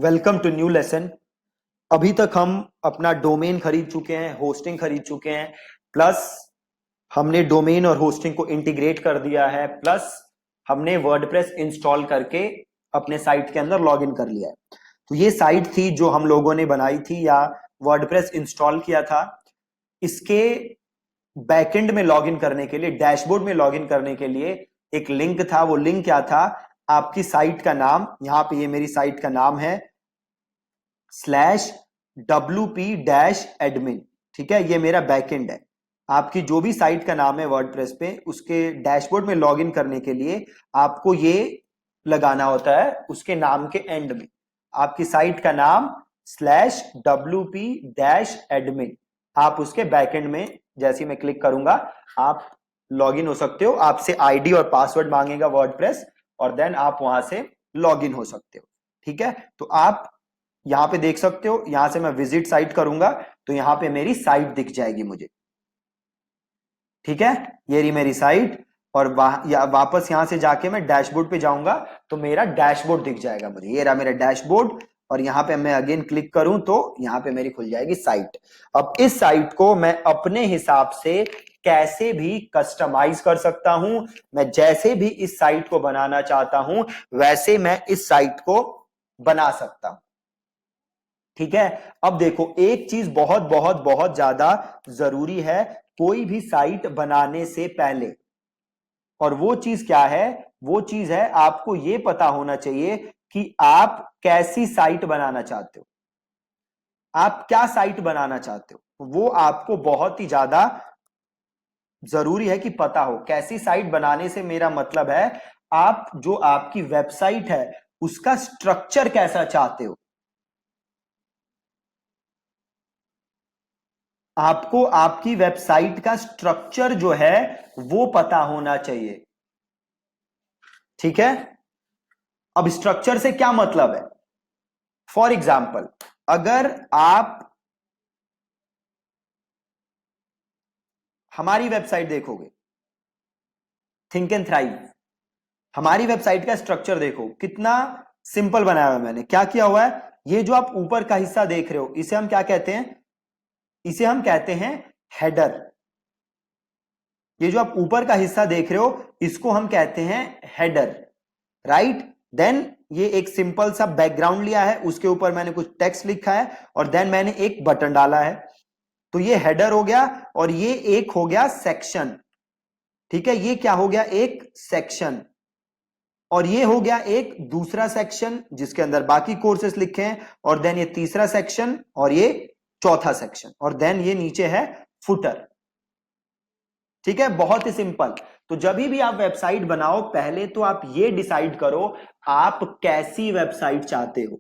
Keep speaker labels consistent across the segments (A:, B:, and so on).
A: Welcome to new lesson. अभी तक हम अपना डोमेन खरीद चुके हैं, होस्टिंग खरीद चुके हैं, प्लस हमने डोमेन और होस्टिंग को इंटीग्रेट कर दिया है, प्लस हमने वर्डप्रेस इंस्टॉल करके अपने साइट के अंदर लॉगिन कर लिया है। तो ये साइट थी जो हम लोगों ने बनाई थी या वर्डप्रेस इंस्टॉल किया था। इसके बैकएंड में लॉगिन करने के लिए, डैशबोर्ड में लॉगिन करने के लिए एक लिंक था। वो लिंक क्या था? आपकी साइट का नाम, यहां पे ये मेरी साइट का नाम है /wp-admin। ठीक है, ये मेरा बैकएंड है। आपकी जो भी साइट का नाम है वर्डप्रेस पे, उसके डैशबोर्ड में लॉगिन करने के लिए आपको ये लगाना होता है उसके नाम के एंड में, आपकी साइट का नाम /wp-admin। आप उसके बैकएंड में जैसे मैं क्लिक करूंगा आप लॉगिन हो सकते हो। आपसे आईडी और पासवर्ड मांगेगा वर्डप्रेस, और देन आप वहां से लॉगिन हो सकते हो। ठीक है, तो आप यहां पे देख सकते हो, यहां से मैं विजिट साइट करूंगा तो यहां पे मेरी साइट दिख जाएगी मुझे। ठीक है, ये रही मेरी साइट, और वापस यहां से जाके मैं डैशबोर्ड पे जाऊंगा तो मेरा डैशबोर्ड दिख जाएगा मुझे। ये रहा मेरा डैशबोर्ड, और यहां पे मैं अगेन क्लिक करूं तो यहां पे मेरी खुल जाएगी साइट। अब इस साइट को मैं अपने हिसाब से कैसे भी कस्टमाइज कर सकता हूं। मैं जैसे भी इस साइट को बनाना चाहता हूं वैसे मैं इस साइट को बना सकता हूं। ठीक है, अब देखो एक चीज बहुत बहुत बहुत ज्यादा जरूरी है कोई भी साइट बनाने से पहले, और वो चीज क्या है? वो चीज है आपको ये पता होना चाहिए कि आप कैसी साइट बनाना चाहते हो, आप क्या साइट बनाना चाहते हो। वो आपको बहुत ही ज्यादा जरूरी है कि पता हो। कैसी साइट बनाने से मेरा मतलब है आप जो आपकी वेबसाइट है उसका स्ट्रक्चर कैसा चाहते हो। आपको आपकी वेबसाइट का स्ट्रक्चर जो है वो पता होना चाहिए। ठीक है, अब स्ट्रक्चर से क्या मतलब है? फॉर एग्जाम्पल, अगर आप हमारी वेबसाइट देखोगे, थिंक एंड थ्राइव, हमारी वेबसाइट का स्ट्रक्चर देखो कितना सिंपल बनाया हुआ है। मैंने क्या किया हुआ है, ये जो आप ऊपर का हिस्सा देख रहे हो इसे हम क्या कहते हैं? इसे हम कहते हैं हेडर। ये जो आप ऊपर का हिस्सा देख रहे हो इसको हम कहते हैं हेडर, राइट। देन ये एक सिंपल सा बैकग्राउंड लिया है, उसके ऊपर मैंने कुछ टेक्स्ट लिखा है, और देन मैंने एक बटन डाला है। तो ये हेडर हो गया, और ये एक हो गया सेक्शन। ठीक है, ये क्या हो गया? एक सेक्शन। और ये हो गया एक दूसरा सेक्शन जिसके अंदर बाकी कोर्सेस लिखे हैं, और देन ये तीसरा सेक्शन, और ये चौथा सेक्शन, और देन ये नीचे है फुटर। ठीक है, बहुत ही सिंपल। तो जब भी आप वेबसाइट बनाओ पहले तो आप ये डिसाइड करो आप कैसी वेबसाइट चाहते हो।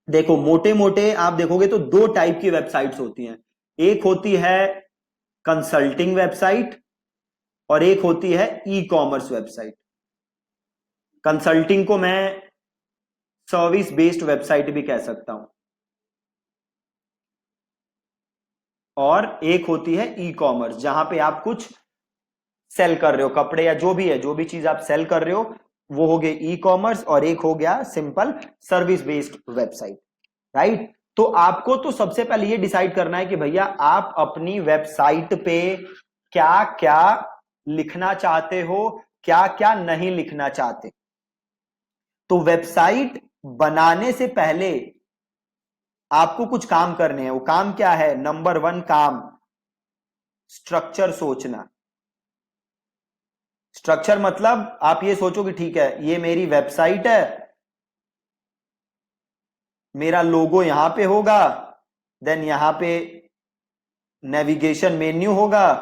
A: देखो मोटे मोटे आप देखोगे तो दो टाइप की वेबसाइट्स होती हैं। एक होती है कंसल्टिंग वेबसाइट, और एक होती है ई कॉमर्स वेबसाइट। कंसल्टिंग को मैं सर्विस बेस्ड वेबसाइट भी कह सकता हूं, और एक होती है ई कॉमर्स जहां पे आप कुछ सेल कर रहे हो, कपड़े या जो भी है, जो भी चीज आप सेल कर रहे हो वो हो गए ई कॉमर्स, और एक हो गया simple service based website, right. तो आपको तो सबसे पहले ये डिसाइड करना है कि भैया आप अपनी वेबसाइट पे क्या क्या लिखना चाहते हो, क्या क्या नहीं लिखना चाहते। तो वेबसाइट बनाने से पहले आपको कुछ काम करने हैं। वो काम क्या है? नंबर 1 काम, स्ट्रक्चर सोचना। स्ट्रक्चर मतलब आप ये सोचो कि ठीक है ये मेरी वेबसाइट है, मेरा लोगो यहां पे होगा, देन यहां पे नेविगेशन मेन्यू होगा,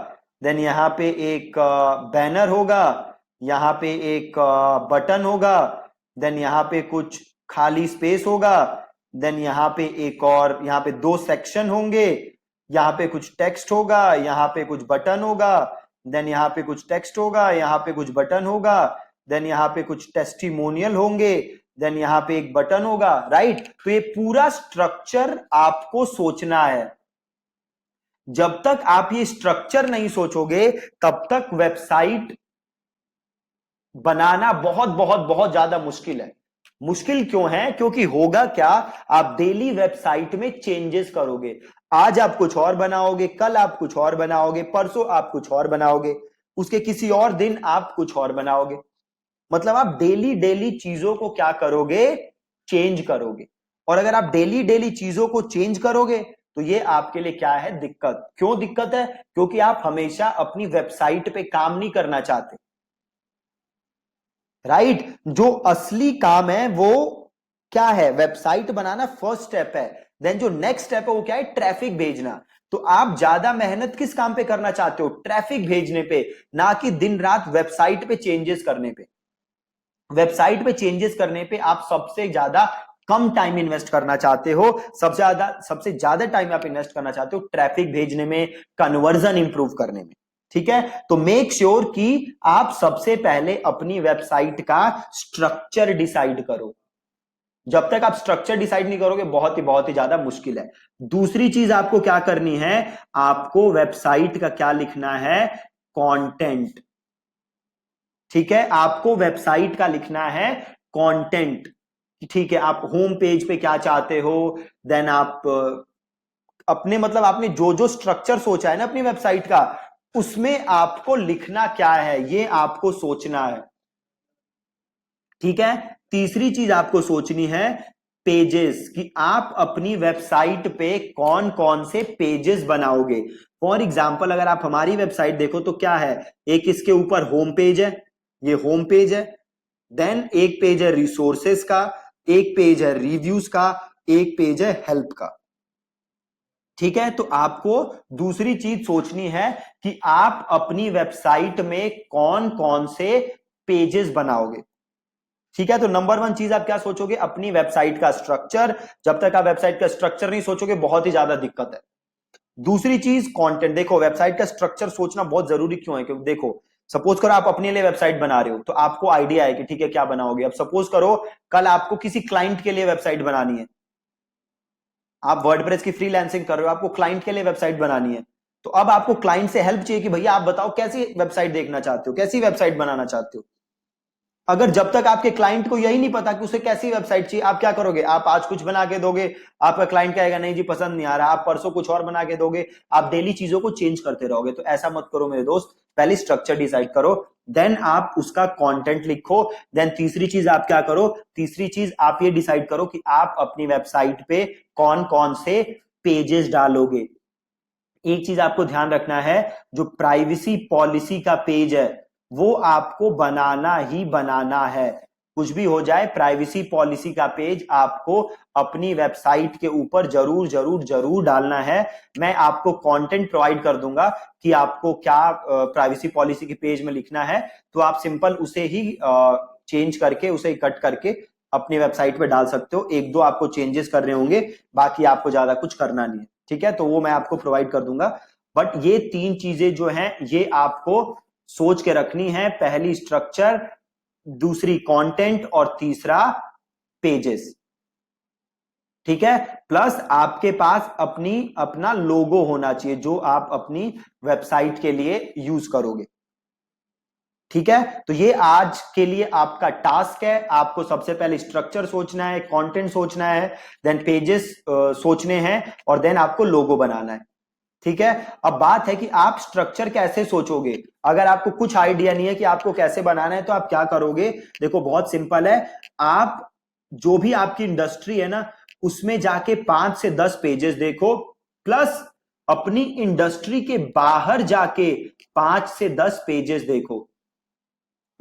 A: देन यहां पे एक बैनर होगा, यहां पे एक बटन होगा, देन यहां पे कुछ खाली स्पेस होगा, देन यहां पे एक और, यहां पे 2 सेक्शन होंगे, यहां पे कुछ टेक्स्ट होगा, यहां पे कुछ बटन होगा, देन यहां पे कुछ टेक्स्ट होगा, यहां पे कुछ बटन होगा, देन यहां पे कुछ टेस्टिमोनियल होंगे, देन यहां पे एक बटन होगा, राइट। तो ये पूरा स्ट्रक्चर आपको सोचना है। जब तक आप ये स्ट्रक्चर नहीं सोचोगे तब तक वेबसाइट बनाना बहुत बहुत बहुत ज्यादा मुश्किल है। मुश्किल क्यों है? क्योंकि होगा क्या, आप डेली वेबसाइट में चेंजेस करोगे। आज आप कुछ और बनाओगे, कल आप कुछ और बनाओगे, परसों आप कुछ और बनाओगे, उसके किसी और दिन आप कुछ और बनाओगे। मतलब आप डेली डेली चीजों को क्या करोगे? चेंज करोगे। और अगर आप डेली डेली चीजों को चेंज करोगे तो ये आपके लिए क्या है? दिक्कत। क्यों दिक्कत है? क्योंकि आप हमेशा अपनी वेबसाइट पे काम नहीं करना चाहते, राइट? जो असली काम है वो क्या है? वेबसाइट बनाना फर्स्ट स्टेप है। देन जो नेक्स्ट स्टेप है वो क्या है? ट्रैफिक भेजना। तो आप ज्यादा मेहनत किस काम पे करना चाहते हो? ट्रैफिक भेजने पे, ना कि दिन रात वेबसाइट पे चेंजेस करने पे। वेबसाइट पे चेंजेस करने पे आप सबसे ज्यादा कम टाइम इन्वेस्ट करना चाहते हो। सबसे ज्यादा टाइम आप इन्वेस्ट करना चाहते हो ट्रैफिक भेजने में, कन्वर्जन इंप्रूव करने में। ठीक है, तो मेक श्योर कि आप सबसे पहले अपनी वेबसाइट का स्ट्रक्चर डिसाइड करो। जब तक आप स्ट्रक्चर डिसाइड नहीं करोगे बहुत ही ज्यादा मुश्किल है। दूसरी चीज आपको क्या करनी है? आपको वेबसाइट का क्या लिखना है? कंटेंट। ठीक है, आपको वेबसाइट का लिखना है कंटेंट। ठीक है, आप होम पेज पे क्या चाहते हो, देन आप अपने मतलब आपने जो जो स्ट्रक्चर सोचा है ना अपनी वेबसाइट का, उसमें आपको लिखना क्या है ये आपको सोचना है। ठीक है, तीसरी चीज आपको सोचनी है पेजेस, कि आप अपनी वेबसाइट पे कौन कौन से पेजेस बनाओगे। फॉर एग्जाम्पल अगर आप हमारी वेबसाइट देखो तो क्या है, एक इसके ऊपर होम पेज है, ये होम पेज है। देन एक पेज है रिसोर्सेस का, एक पेज है रिव्यूज का, एक पेज है हेल्प का। ठीक है, तो आपको दूसरी चीज सोचनी है कि आप अपनी वेबसाइट में कौन कौन से पेजेस बनाओगे। ठीक है, तो नंबर वन चीज आप क्या सोचोगे? अपनी वेबसाइट का स्ट्रक्चर। जब तक आप वेबसाइट का स्ट्रक्चर नहीं सोचोगे बहुत ही ज्यादा दिक्कत है। दूसरी चीज कंटेंट। देखो वेबसाइट का स्ट्रक्चर सोचना बहुत जरूरी क्यों है? क्योंकि देखो सपोज करो आप अपने लिए वेबसाइट बना रहे हो तो आपको आइडिया है कि ठीक है क्या बनाओगे। अब सपोज करो कल आपको किसी क्लाइंट के लिए वेबसाइट बनानी है, आप वर्डप्रेस की फ्रीलांसिंग कर रहे हो, आपको क्लाइंट के लिए वेबसाइट बनानी है। तो अब आपको क्लाइंट से हेल्प चाहिए कि भैया आप बताओ कैसी वेबसाइट देखना चाहते हो, कैसी वेबसाइट बनाना चाहते हो। अगर जब तक आपके क्लाइंट को यही नहीं पता कि उसे कैसी वेबसाइट चाहिए, आप क्या करोगे? आप आज कुछ बना के दोगे, आपका क्लाइंट कहेगा नहीं जी पसंद नहीं आ रहा, आप परसों कुछ और बना के दोगे, आप डेली चीजों को चेंज करते रहोगे। तो ऐसा मत करो मेरे दोस्त, पहले स्ट्रक्चर डिसाइड करो, देन आप उसका कंटेंट लिखो। देन तीसरी चीज आप क्या करो? तीसरी चीज आप ये डिसाइड करो कि आप अपनी वेबसाइट पे कौन कौन से पेजेस डालोगे। एक चीज आपको ध्यान रखना है, जो प्राइवेसी पॉलिसी का पेज है वो आपको बनाना ही बनाना है। कुछ भी हो जाए प्राइवेसी पॉलिसी का पेज आपको अपनी वेबसाइट के ऊपर जरूर जरूर जरूर डालना है। मैं आपको कंटेंट प्रोवाइड कर दूंगा कि आपको क्या प्राइवेसी पॉलिसी के पेज में लिखना है, तो आप सिंपल उसे ही चेंज करके, उसे कट करके अपनी वेबसाइट पे डाल सकते हो। एक दो आपको चेंजेस करने होंगे, बाकी आपको ज्यादा कुछ करना नहीं है। ठीक है, तो वो मैं आपको प्रोवाइड कर दूंगा। बट ये तीन चीजें जो हैं ये आपको सोच के रखनी है। पहली स्ट्रक्चर, दूसरी कंटेंट और तीसरा पेजेस। ठीक है, प्लस आपके पास अपना लोगो होना चाहिए जो आप अपनी वेबसाइट के लिए यूज करोगे। ठीक है, तो ये आज के लिए आपका टास्क है। आपको सबसे पहले स्ट्रक्चर सोचना है, कंटेंट सोचना है, देन पेजेस सोचने हैं, और देन आपको लोगो बनाना है। ठीक है, अब बात है कि आप स्ट्रक्चर कैसे सोचोगे। अगर आपको कुछ आइडिया नहीं है कि आपको कैसे बनाना है तो आप क्या करोगे? देखो बहुत सिंपल है, आप जो भी आपकी इंडस्ट्री है ना उसमें जाके 5 से 10 पेजेस देखो, प्लस अपनी इंडस्ट्री के बाहर जाके 5 से 10 पेजेस देखो।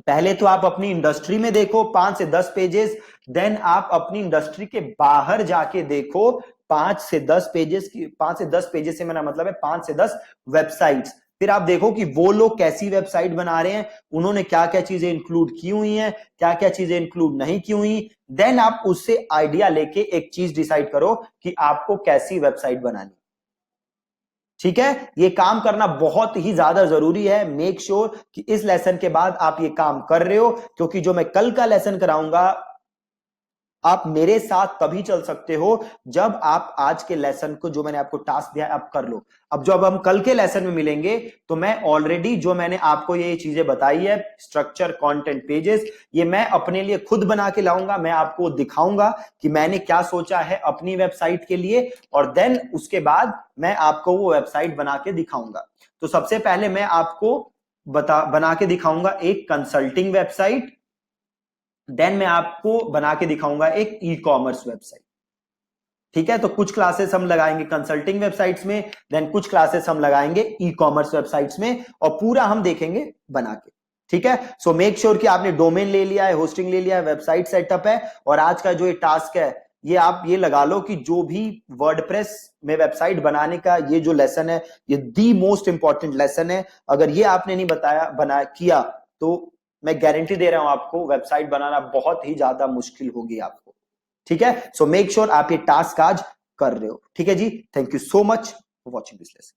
A: पहले तो आप अपनी इंडस्ट्री में देखो 5 से 10 पेजेस, देन आप अपनी इंडस्ट्री के बाहर जाके देखो 5 से 10 पेजेस की। 5 से 10 पेजेस से मेरा मतलब है 5 से 10 वेबसाइट्स। फिर आप देखो कि वो लोग कैसी वेबसाइट बना रहे हैं, उन्होंने क्या क्या चीजें इंक्लूड की हुई हैं, क्या क्या चीजें इंक्लूड नहीं की हुई। देन आप उससे आइडिया लेके एक चीज डिसाइड करो कि आपको कैसी वेबसाइट बनानी। ठीक है, ये काम करना बहुत ही ज्यादा जरूरी है। मेक श्योर कि इस लेसन के बाद आप ये काम कर रहे हो, क्योंकि जो मैं कल का लेसन कराऊंगा आप मेरे साथ तभी चल सकते हो जब आप आज के लेसन को, जो मैंने आपको टास्क दिया है, आप कर लो। अब जब हम कल के लेसन में मिलेंगे तो मैं ऑलरेडी जो मैंने आपको ये चीजें बताई है, स्ट्रक्चर, कंटेंट, पेजेस, ये मैं अपने लिए खुद बना के लाऊंगा। मैं आपको दिखाऊंगा कि मैंने क्या सोचा है अपनी वेबसाइट के लिए, और देन उसके बाद मैं आपको वो वेबसाइट बना के दिखाऊंगा। तो सबसे पहले मैं आपको बना के दिखाऊंगा एक कंसल्टिंग वेबसाइट, देन मैं आपको बना के दिखाऊंगा एक ई कॉमर्स वेबसाइट। ठीक है, तो कुछ क्लासेस हम लगाएंगे कंसल्टिंग वेबसाइट्स में, देन कुछ क्लासेस हम लगाएंगे ई कॉमर्स वेबसाइट्स में, और पूरा हम देखेंगे बना के। ठीक है, सो मेक श्योर कि आपने डोमेन ले लिया है, होस्टिंग ले लिया है, वेबसाइट सेटअप है, और आज का जो ये टास्क है, ये आप ये लगा लो कि जो भी वर्डप्रेस में वेबसाइट बनाने का ये जो लेसन है, ये दी मोस्ट इंपॉर्टेंट लेसन है। अगर ये आपने नहीं बना किया तो मैं गारंटी दे रहा हूं आपको, वेबसाइट बनाना बहुत ही ज्यादा मुश्किल होगी आपको। ठीक है, सो मेक श्योर आप ये टास्क आज कर रहे हो। ठीक है जी, thank you so much for watching this lesson.